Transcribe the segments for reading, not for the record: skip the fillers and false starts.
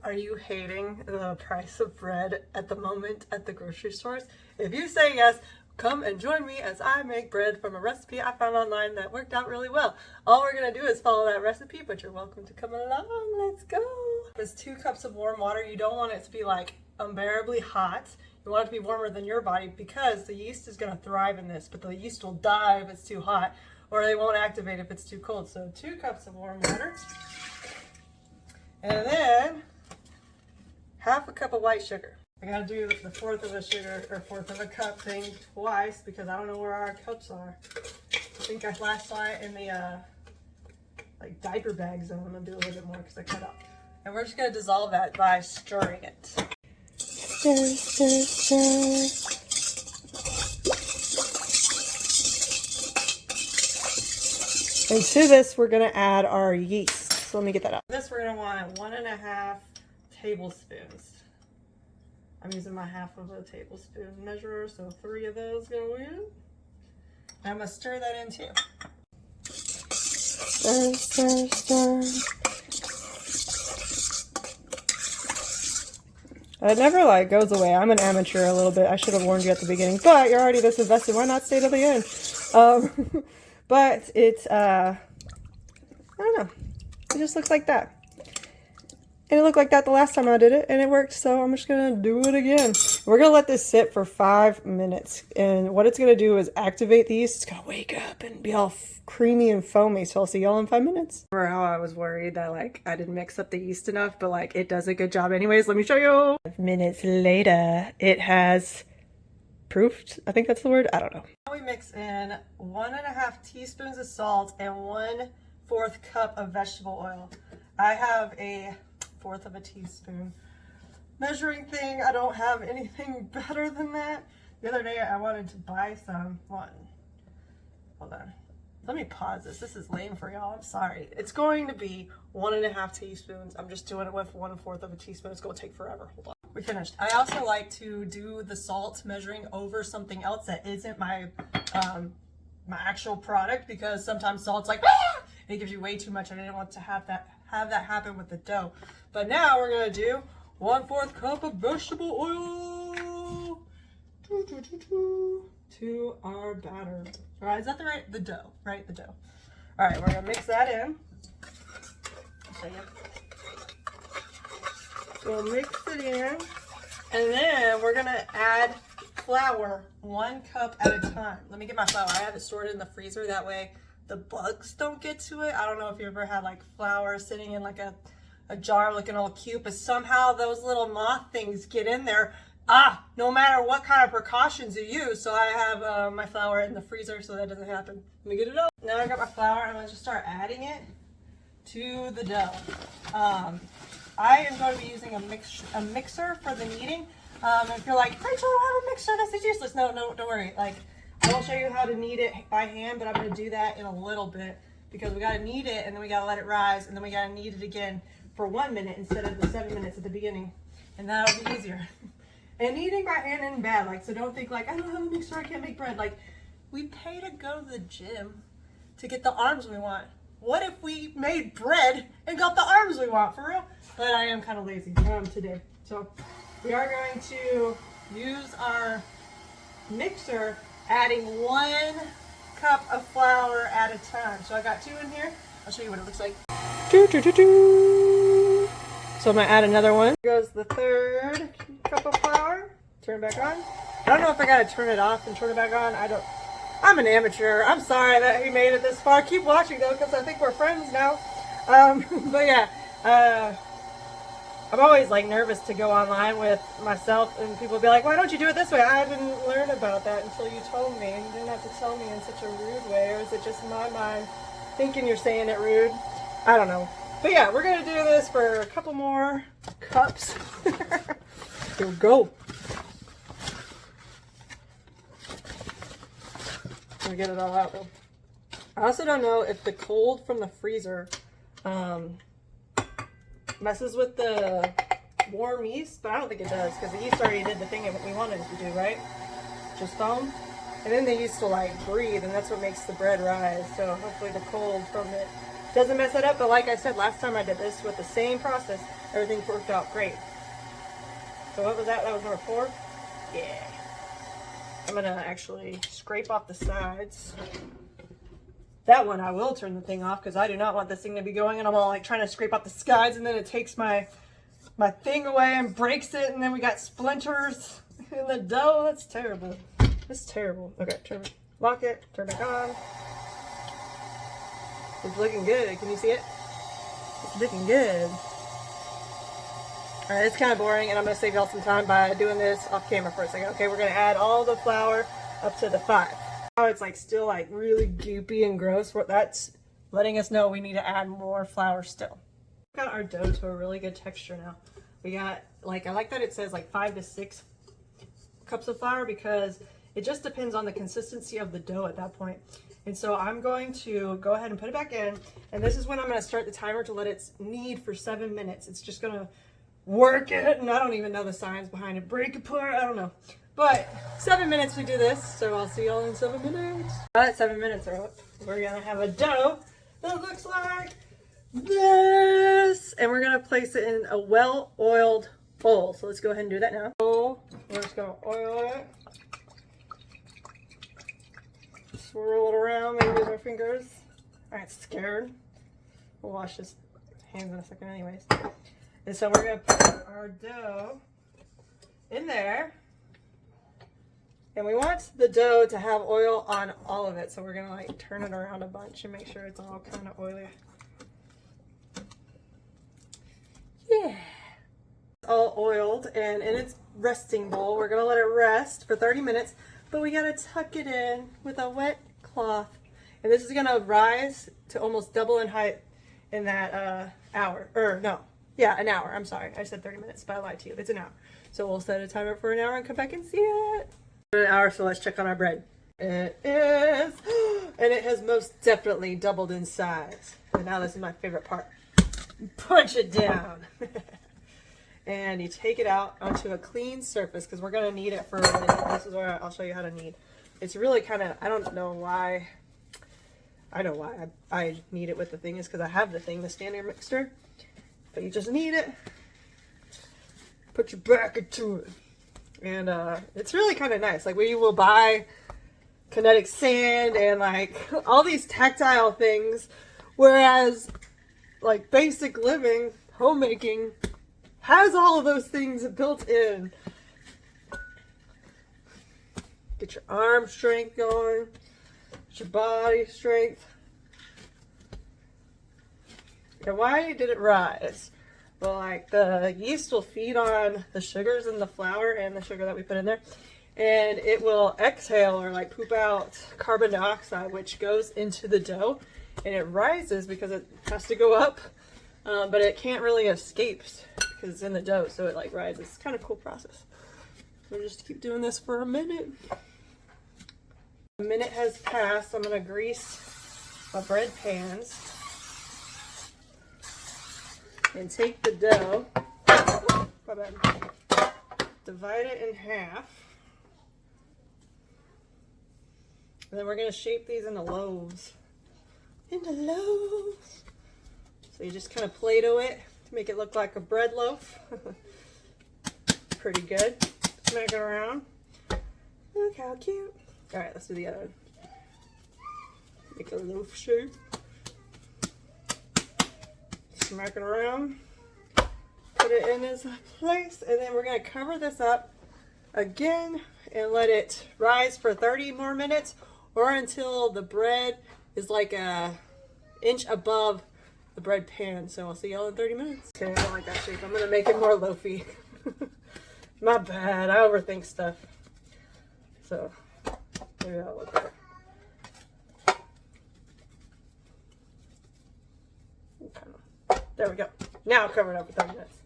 Are you hating the price of bread at the moment at the grocery stores? If you say yes, come and join me as I make bread from a recipe I found online that worked out really well. All we're going to do is follow that recipe, but you're welcome to come along. Let's go. It's 2 cups of warm water. You don't want it to be like unbearably hot. You want it to be warmer than your body because the yeast is going to thrive in this, but the yeast will die if it's too hot, or they won't activate if it's too cold. So 2 cups of warm water. And then half a cup of white sugar. I gotta do the 1/4 of a sugar or 1/4 of a cup thing twice because I don't know where our cups are. I think I last saw it in the like diaper bag zone. I'm gonna do a little bit more because I cut out. And we're just gonna dissolve that by stirring it. Stir, stir, stir. And to this, we're gonna add our yeast. So let me get that out. This we're gonna want 1½ tablespoons. I'm using my 1/2 of a tablespoon measurer, so 3 of those go in. And I'm gonna stir that in too. Stir, stir, stir. It never like goes away. I'm an amateur a little bit. I should have warned you at the beginning, but you're already this invested. Why not stay till the end? But it's I don't know. It just looks like that. And it looked like that the last time I did it, and it worked, so I'm just going to do it again. We're going to let this sit for 5 minutes, and what it's going to do is activate the yeast. It's going to wake up and be all creamy and foamy, so I'll see y'all in 5 minutes. Remember how I was worried that, like, I didn't mix up the yeast enough, but, like, it does a good job anyways. Let me show you. 5 minutes later, it has proofed. I think that's the word. I don't know. Now we mix in 1½ teaspoons of salt and 1/4 cup of vegetable oil. I have a 1/4 of a teaspoon measuring thing. I don't have anything better than that. The other day I wanted to buy some. Hold on. Let me pause this. This is lame for y'all. I'm sorry. It's going to be 1½ teaspoons. I'm just doing it with 1/4 of a teaspoon. It's going to take forever. Hold on. We finished. I also like to do the salt measuring over something else that isn't my my actual product, because sometimes salt's like, ah! It gives you way too much. I didn't want to have that happen with the dough. But now we're gonna do 1/4 cup of vegetable oil to our batter. All right, is that the dough, right? The dough. All right, we're gonna mix that in. I'll show you. We'll mix it in, and then we're gonna add flour 1 cup at a time. Let me get my flour. I have it stored in the freezer, that way the bugs don't get to it. I don't know if you ever had like flour sitting in like a jar looking all cute, but somehow those little moth things get in there. No matter what kind of precautions you use. So I have my flour in the freezer so that doesn't happen. Let me get it out. Now I got my flour. I'm going to just start adding it to the dough. I am going to be using a mixer for the kneading. If you're like, Rachel, I don't have a mixer, this is useless. No, don't worry. Like, I will show you how to knead it by hand, but I'm going to do that in a little bit because we got to knead it and then we got to let it rise and then we got to knead it again for 1 minute instead of the 7 minutes at the beginning, and that'll be easier. And kneading by hand isn't bad, like, so don't think like, I don't have a mixer, I can't make bread. Like, we pay to go to the gym to get the arms we want. What if we made bread and got the arms we want, for real? But I am kind of lazy today. So we are going to use our mixer, adding 1 cup of flour at a time. So I got 2 in here. I'll show you what it looks like. So I'm gonna add another one. Here goes the 3rd cup of flour. Turn it back on. I don't know if I gotta turn it off and turn it back on. I'm an amateur. I'm sorry that we made it this far. Keep watching though, because I think we're friends now. But yeah, I'm always like nervous to go online with myself and people be like, why don't you do it this way? I didn't learn about that until you told me. You didn't have to tell me in such a rude way, or is it just my mind thinking you're saying it rude? I don't know. But yeah, we're going to do this for a couple more cups. Here we go. Let me get it all out though. I also don't know if the cold from the freezer messes with the warm yeast, but I don't think it does because the yeast already did the thing we wanted it to do, right? Just foam. And then the yeast will like breathe, and that's what makes the bread rise. So hopefully the cold from it doesn't mess it up. But like I said last time I did this with the same process, Everything worked out great. So what was that? That was number 4? Yeah. I'm gonna actually scrape off the sides. That one I will turn the thing off because I do not want this thing to be going and I'm all like trying to scrape off the sides and then it takes my thing away and breaks it and then we got splinters in the dough. That's terrible. That's terrible. Okay, lock it, turn it on. It's looking good. Can you see it? It's looking good. Alright, it's kind of boring and I'm going to save y'all some time by doing this off camera for a second. Okay, we're going to add all the flour up to the 5. Now it's like still like really goopy and gross. That's letting us know we need to add more flour still. We got our dough to a really good texture now. We got like, I like that it says like 5 to 6 cups of flour because it just depends on the consistency of the dough at that point. And so I'm going to go ahead and put it back in. And this is when I'm going to start the timer to let it knead for 7 minutes. It's just going to work it, and I don't even know the science behind it. Break apart, I don't know. But 7 minutes we do this, so I'll see y'all in 7 minutes. All right, 7 minutes are up. We're gonna have a dough that looks like this, and we're gonna place it in a well-oiled bowl. So let's go ahead and do that now. We're just gonna oil it. Swirl it around, maybe use our fingers. All right, scared. We'll wash his hands in a second anyways. And so we're going to put our dough in there. And we want the dough to have oil on all of it. So we're going to like turn it around a bunch and make sure it's all kind of oily. Yeah. It's all oiled and in its resting bowl. We're going to let it rest for 30 minutes. But we got to tuck it in with a wet cloth. And this is going to rise to almost double in height in that hour. Yeah, an hour. I'm sorry. I said 30 minutes, but I lied to you. It's an hour. So we'll set a timer for an hour and come back and see it. An hour, so let's check on our bread. It is. And it has most definitely doubled in size. And now this is my favorite part. Punch it down. And you take it out onto a clean surface because we're going to knead it for a minute. This is where I'll show you how to knead. It's really kind of, I don't know why. I know why I knead it with the thing is because I have the thing, the standard mixer. But you just knead it, put your back into it, and it's really kind of nice. Like we will buy kinetic sand and like all these tactile things, whereas like basic living, homemaking, has all of those things built in. Get your arm strength going, get your body strength. And why did it rise? Well, like the yeast will feed on the sugars in the flour and the sugar that we put in there, and it will exhale or like poop out carbon dioxide, which goes into the dough, and it rises because it has to go up, but it can't really escape because it's in the dough, so it like rises. It's kind of a cool process. So just keep doing this for a minute. A minute has passed. I'm gonna grease my bread pans. And take the dough, divide it in half, and then we're going to shape these into loaves. So you just kind of Play-Doh it to make it look like a bread loaf. Pretty good. Smack it around. Look how cute. All right, let's do the other one. Make a loaf shape. Smack it around, put it in its place, and then we're going to cover this up again and let it rise for 30 more minutes or until the bread is like a inch above the bread pan. So I'll see y'all in 30 minutes. Okay, I don't like that shape. I'm going to make it more loafy. My bad. I overthink stuff. So maybe that'll look better. There we go. Now cover it up for 30 minutes.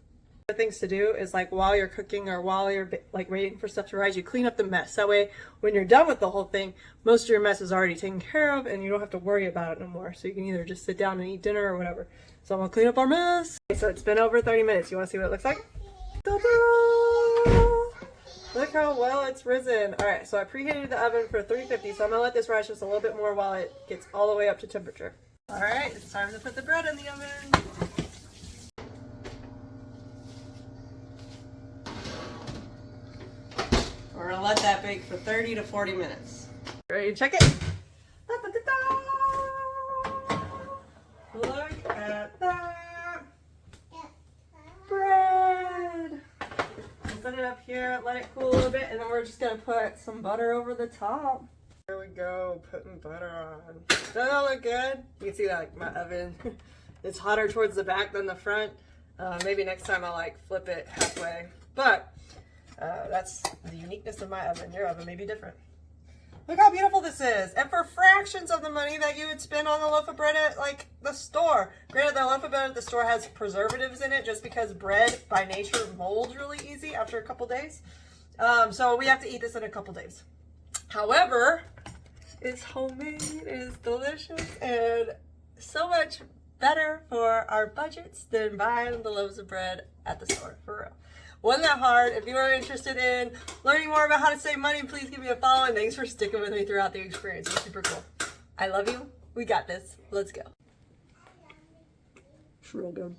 The things to do is like while you're cooking or while you're like waiting for stuff to rise, you clean up the mess. That way, when you're done with the whole thing, most of your mess is already taken care of and you don't have to worry about it no more. So you can either just sit down and eat dinner or whatever. So I'm gonna clean up our mess. Okay, so it's been over 30 minutes. You wanna see what it looks like? Ta-da! Look how well it's risen. All right, so I preheated the oven for 350. So I'm gonna let this rise just a little bit more while it gets all the way up to temperature. All right, it's time to put the bread in the oven. let that bake for 30 to 40 minutes. Ready to check it? Look at that bread. Set it up here, let it cool a little bit, and then we're just gonna put some butter over the top. There we go, putting butter on. Doesn't that look good? You can see that like my oven, it's hotter towards the back than the front. Maybe next time I'll like flip it halfway. But that's the uniqueness of my oven. Your oven may be different. Look how beautiful this is. And for fractions of the money that you would spend on a loaf of bread at like the store. Granted, the loaf of bread at the store has preservatives in it just because bread by nature molds really easy after a couple days. So we have to eat this in a couple days. However, it's homemade, it is delicious, and so much better for our budgets than buying the loaves of bread at the store, for real. Wasn't that hard? If you are interested in learning more about how to save money, please give me a follow, and thanks for sticking with me throughout the experience. It's super cool. I love you. We got this. Let's go. It's real good.